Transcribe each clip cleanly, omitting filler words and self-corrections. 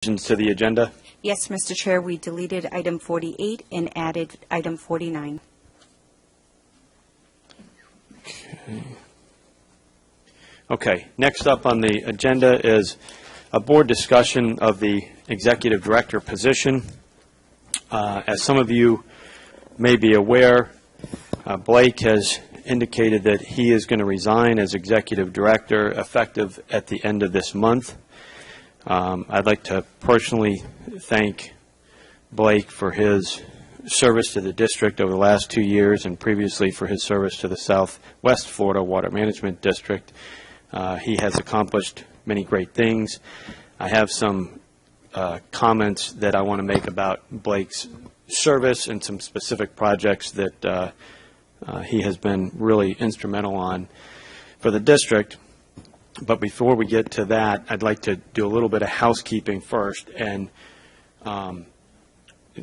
To the agenda? Yes, Mr. Chair, we deleted item 48 and added item 49. Okay. Next up on the agenda is a board discussion of the executive director position. As some of you may be aware, Blake has indicated that he is going to resign as executive director effective at the end of this month. I'd like to personally thank Blake for his service to the district over the last 2 years and previously for his service to the Southwest Florida Water Management District. He has accomplished many great things. I have some comments that I want to make about Blake's service and some specific projects that he has been really instrumental on for the district. But before we get to that, I'd like to do a little bit of housekeeping first. And,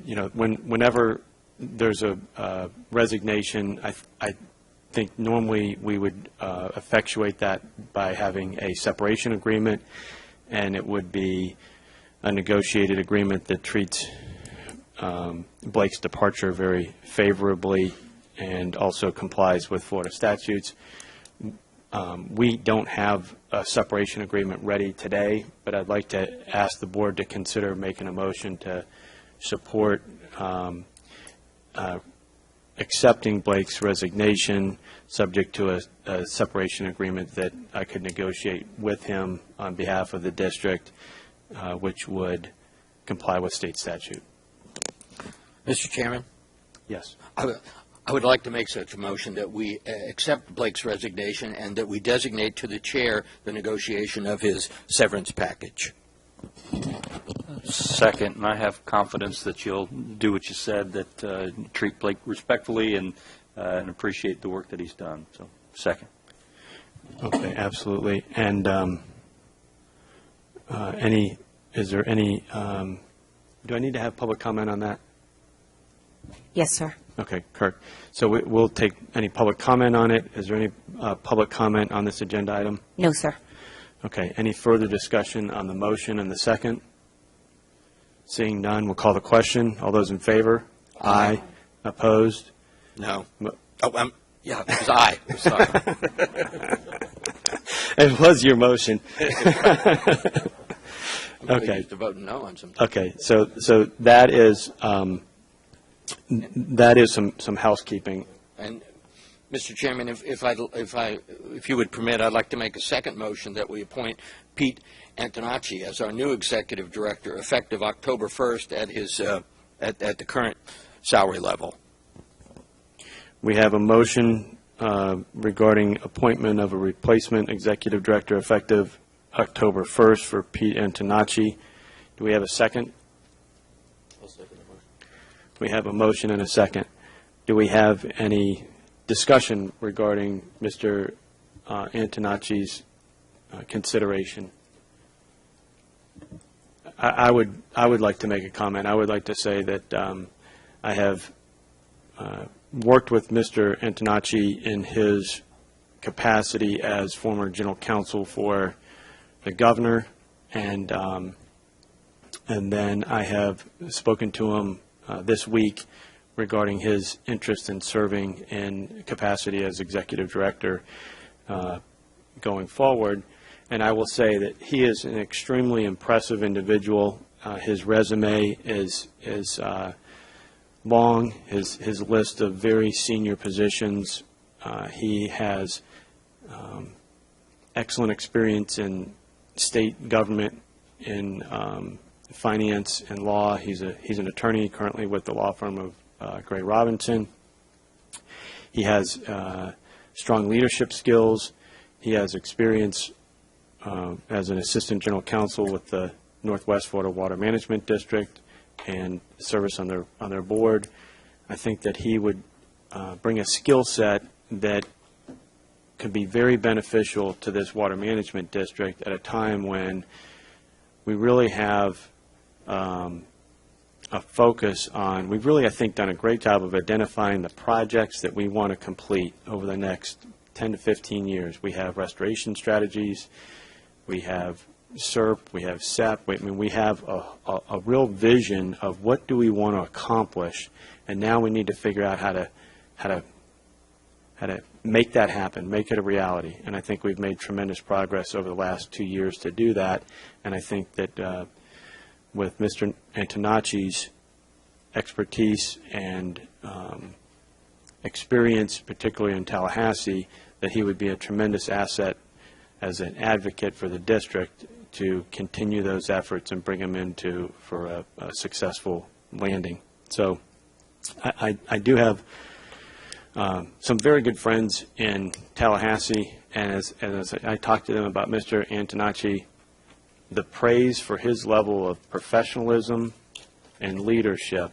whenever there's a resignation, I think normally we would effectuate that by having a separation agreement, and it would be a negotiated agreement that treats Blake's departure very favorably and also complies with Florida statutes. We don't have a separation agreement ready today, but I'd like to ask the board to consider making a motion to support accepting Blake's resignation subject to a separation agreement that I could negotiate with him on behalf of the district, which would comply with state statute. Mr. Chairman? Yes. I would like to make such a motion that we accept Blake's resignation and that we designate to the chair the negotiation of his severance package. Second, and I have confidence that you'll do what you said, that treat Blake respectfully and appreciate the work that he's done. So, second. Okay, absolutely. And is there any, do I need to have public comment on that? Yes, sir. Okay, Kirk. So we'll take any public comment on it. Is there any public comment on this agenda item? No, sir. Okay. Any further discussion on the motion and the second? Seeing none, we'll call the question. All those in favor? Aye. Opposed? No. Yeah, it was aye. Sorry. It was your motion. I'm Okay. used to voting no on some. Okay. So that is some housekeeping. And Mr. Chairman, if you would permit, I'd like to make a second motion that we appoint Pete Antonacci as our new executive director, effective October 1st at his at the current salary level. We have a motion regarding appointment of a replacement executive director effective October 1st for Pete Antonacci. Do we have a second? I'll second the motion. We have a motion and a second. Do we have any discussion regarding Mr. Antonacci's consideration? I would like to make a comment. I would like to say that I have worked with Mr. Antonacci in his capacity as former general counsel for the governor, and then I have spoken to him this week regarding his interest in serving in capacity as executive director going forward. And I will say that he is an extremely impressive individual. His resume is long, his list of very senior positions. He has excellent experience in state government, in finance and law. He's an attorney currently with the law firm of Gray Robinson. He has strong leadership skills. He has experience as an assistant general counsel with the Northwest Florida Water Management District and service on their board. I think that he would bring a skill set that could be very beneficial to this water management district at a time when we really have a focus on, we've really, I think, done a great job of identifying the projects that we want to complete over the next 10 to 15 years. We have restoration strategies. We have SERP, we have SEP. I mean, we have a real vision of what do we want to accomplish, and now we need to figure out how to make that happen, make it a reality. And I think we've made tremendous progress over the last 2 years to do that. And I think that with Mr. Antonacci's expertise and experience, particularly in Tallahassee, that he would be a tremendous asset as an advocate for the district to continue those efforts and bring them into for a successful landing. So I do have some very good friends in Tallahassee, and as I talked to them about Mr. Antonacci, the praise for his level of professionalism and leadership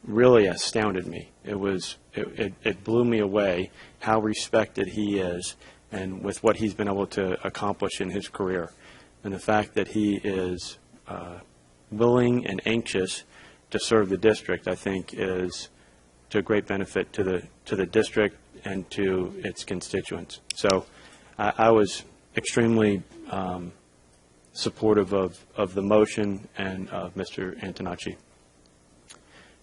really astounded me. It blew me away how respected he is and with what he's been able to accomplish in his career. And the fact that he is willing and anxious to serve the district, I think, is to great benefit to the district and to its constituents. So I was extremely supportive of the motion and of Mr. Antonacci.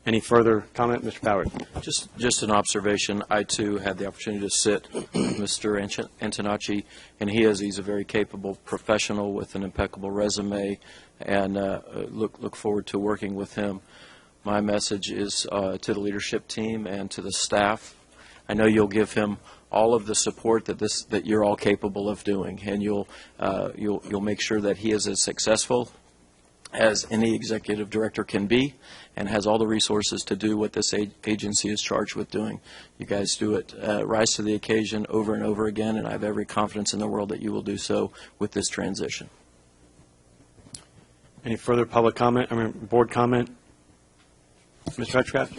Any further comment, Mr. Powers? Just an observation. I, too, had the opportunity to sit with Mr. Antonacci, and he's a very capable professional with an impeccable resume, and look forward to working with him. My message is to the leadership team and to the staff. I know you'll give him all of the support that you're all capable of doing, and you'll make sure that he is as successful as any executive director can be, and has all the resources to do what this agency is charged with doing. You guys do it, rise to the occasion over and over again, and I have every confidence in the world that you will do so with this transition. Any further public comment, board comment? Mr. Hutchcraft?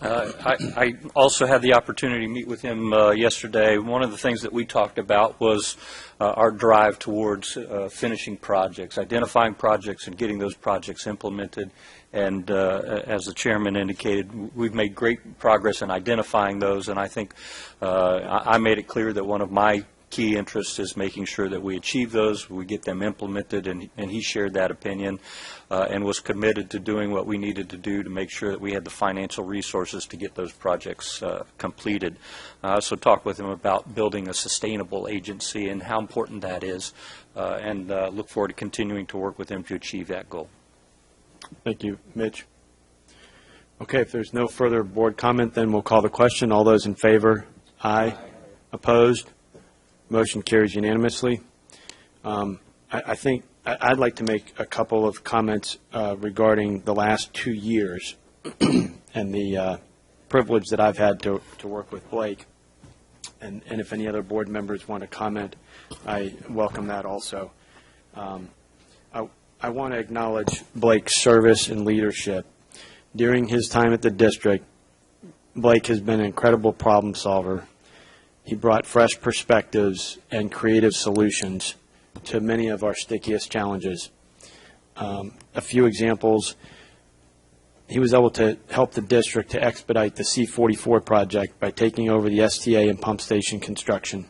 I also had the opportunity to meet with him yesterday. One of the things that we talked about was our drive towards finishing projects, identifying projects and getting those projects implemented. And as the chairman indicated, we've made great progress in identifying those, and I think I made it clear that one of my key interests is making sure that we achieve those, we get them implemented, and he shared that opinion and was committed to doing what we needed to do to make sure that we had the financial resources to get those projects completed. I also talked with him about building a sustainable agency and how important that is, and look forward to continuing to work with him to achieve that goal. Thank you, Mitch. Okay, if there's no further board comment, then we'll call the question. All those in favor? Aye. Opposed? Motion carries unanimously. I think I'd like to make a couple of comments regarding the last 2 years and the privilege that I've had to work with Blake. And if any other board members want to comment, I welcome that also. I want to acknowledge Blake's service and leadership. During his time at the district, Blake has been an incredible problem solver. He brought fresh perspectives and creative solutions to many of our stickiest challenges. A few examples: he was able to help the district to expedite the C-44 project by taking over the STA and pump station construction.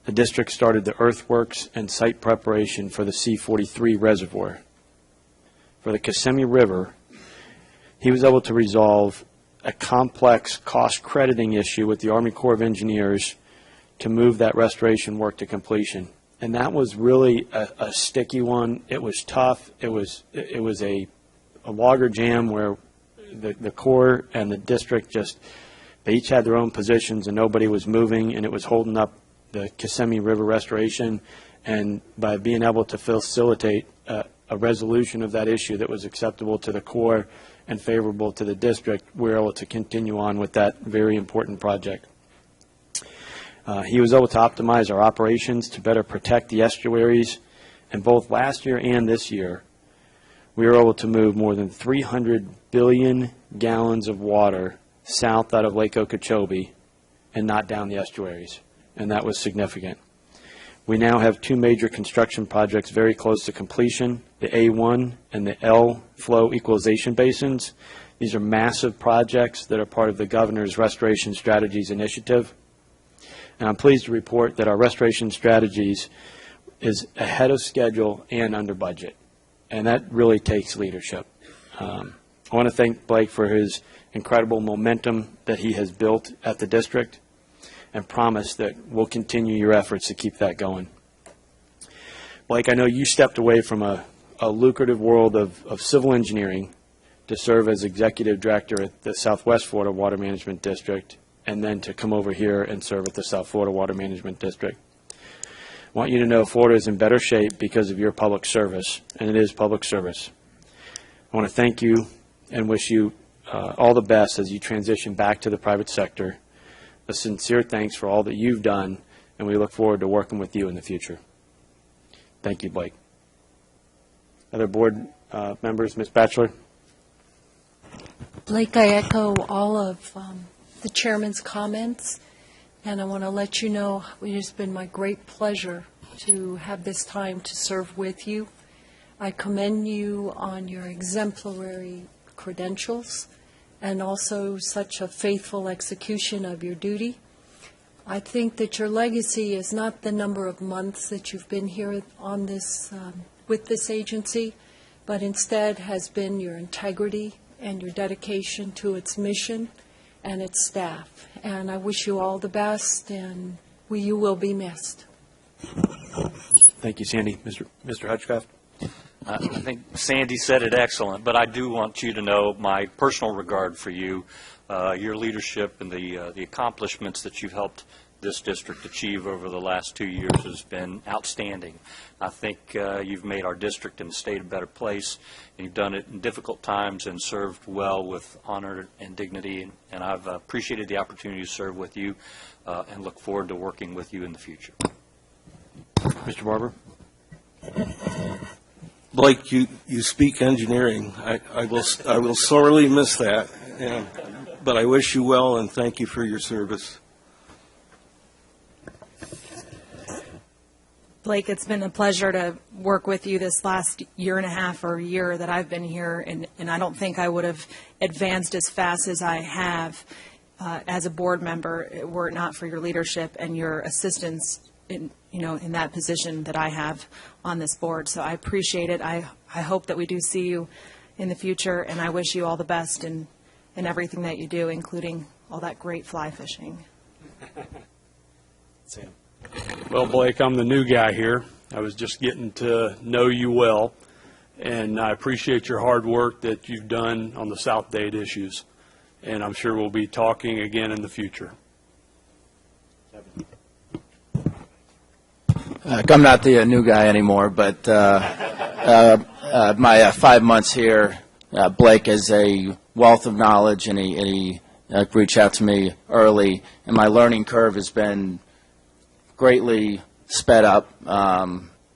The district started the earthworks and site preparation for the C-43 reservoir. For the Kissimmee River, he was able to resolve a complex cost crediting issue with the Army Corps of Engineers to move that restoration work to completion. And that was really a sticky one. It was tough. It was a logger jam where the Corps and the district they each had their own positions and nobody was moving, and it was holding up the Kissimmee River restoration. And by being able to facilitate a resolution of that issue that was acceptable to the Corps and favorable to the district, we were able to continue on with that very important project. He was able to optimize our operations to better protect the estuaries, and both last year and this year, we were able to move more than 300 billion gallons of water south out of Lake Okeechobee and not down the estuaries, and that was significant. We now have 2 major construction projects very close to completion, the A1 and the L flow equalization basins. These are massive projects that are part of the Governor's Restoration Strategies initiative. And I'm pleased to report that our restoration strategies is ahead of schedule and under budget, and that really takes leadership. I want to thank Blake for his incredible momentum that he has built at the district and promise that we'll continue your efforts to keep that going. Blake, I know you stepped away from a lucrative world of civil engineering to serve as executive director at the Southwest Florida Water Management District, and then to come over here and serve at the South Florida Water Management District. I want you to know Florida is in better shape because of your public service, and it is public service. I want to thank you and wish you all the best as you transition back to the private sector. A sincere thanks for all that you've done, and we look forward to working with you in the future. Thank you, Blake. Other board members, Ms. Batchelor? Blake, I echo all of the chairman's comments, and I want to let you know it has been my great pleasure to have this time to serve with you. I commend you on your exemplary credentials and also such a faithful execution of your duty. I think that your legacy is not the number of months that you've been here on this with this agency, but instead has been your integrity and your dedication to its mission and its staff. And I wish you all the best, and you will be missed. Thank you, Sandy. Mr. Hutchcraft? I think Sandy said it excellent, but I do want you to know my personal regard for you, your leadership, and the accomplishments that you've helped this district achieve over the last 2 years has been outstanding. I think you've made our district and the state a better place. You've done it in difficult times and served well with honor and dignity, and I've appreciated the opportunity to serve with you and look forward to working with you in the future. Mr. Barber? Blake, you speak engineering. I will sorely miss that, but I wish you well and thank you for your service. Blake, it's been a pleasure to work with you this last year and a half or year that I've been here, and I don't think I would have advanced as fast as I have as a board member were it not for your leadership and your assistance in that position that I have on this board. So I appreciate it. I hope that we do see you in the future, and I wish you all the best in everything that you do, including all that great fly fishing. Sam? Well, Blake, I'm the new guy here. I was just getting to know you well, and I appreciate your hard work that you've done on the South Dade issues, and I'm sure we'll be talking again in the future. I'm not the new guy anymore, but my 5 months here, Blake is a wealth of knowledge, and he reached out to me early, and my learning curve has been greatly sped up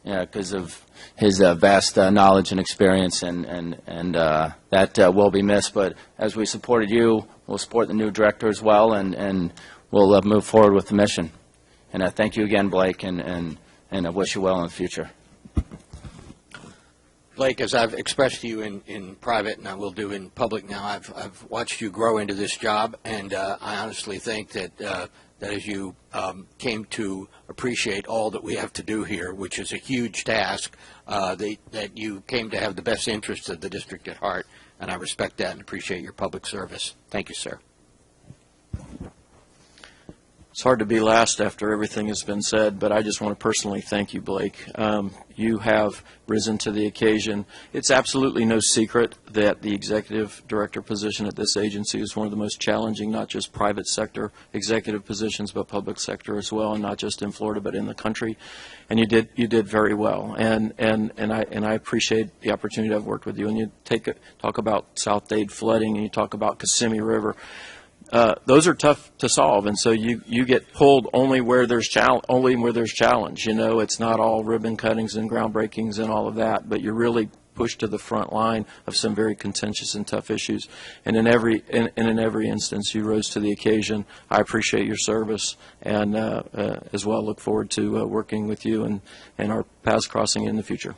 because of his vast knowledge and experience, and that will be missed. But as we supported you, we'll support the new director as well, and we'll move forward with the mission. And I thank you again, Blake, and I wish you well in the future. Blake, as I've expressed to you in private, and I will do in public now, I've watched you grow into this job, and I honestly think that as you came to appreciate all that we have to do here, which is a huge task, that you came to have the best interests of the district at heart, and I respect that and appreciate your public service. Thank you, sir. It's hard to be last after everything has been said, but I just want to personally thank you, Blake. You have risen to the occasion. It's absolutely no secret that the executive director position at this agency is one of the most challenging, not just private sector executive positions, but public sector as well, and not just in Florida, but in the country. And you did very well. And I appreciate the opportunity to have worked with you. And you talk about South Dade flooding, and you talk about Kissimmee River. Those are tough to solve, and so you get pulled only where there's challenge. It's not all ribbon cuttings and groundbreakings and all of that, but you're really pushed to the front line of some very contentious and tough issues. And in every instance, you rose to the occasion. I appreciate your service, and as well look forward to working with you and our paths crossing in the future.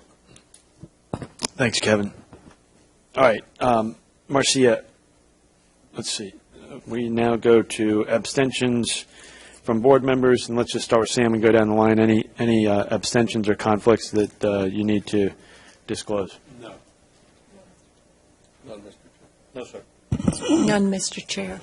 Thanks, Kevin. All right, Marcia, let's see. We now go to abstentions from board members, and let's just start with Sam and go down the line. Any abstentions or conflicts that you need to disclose? No. No, sir. None, Mr. Chair.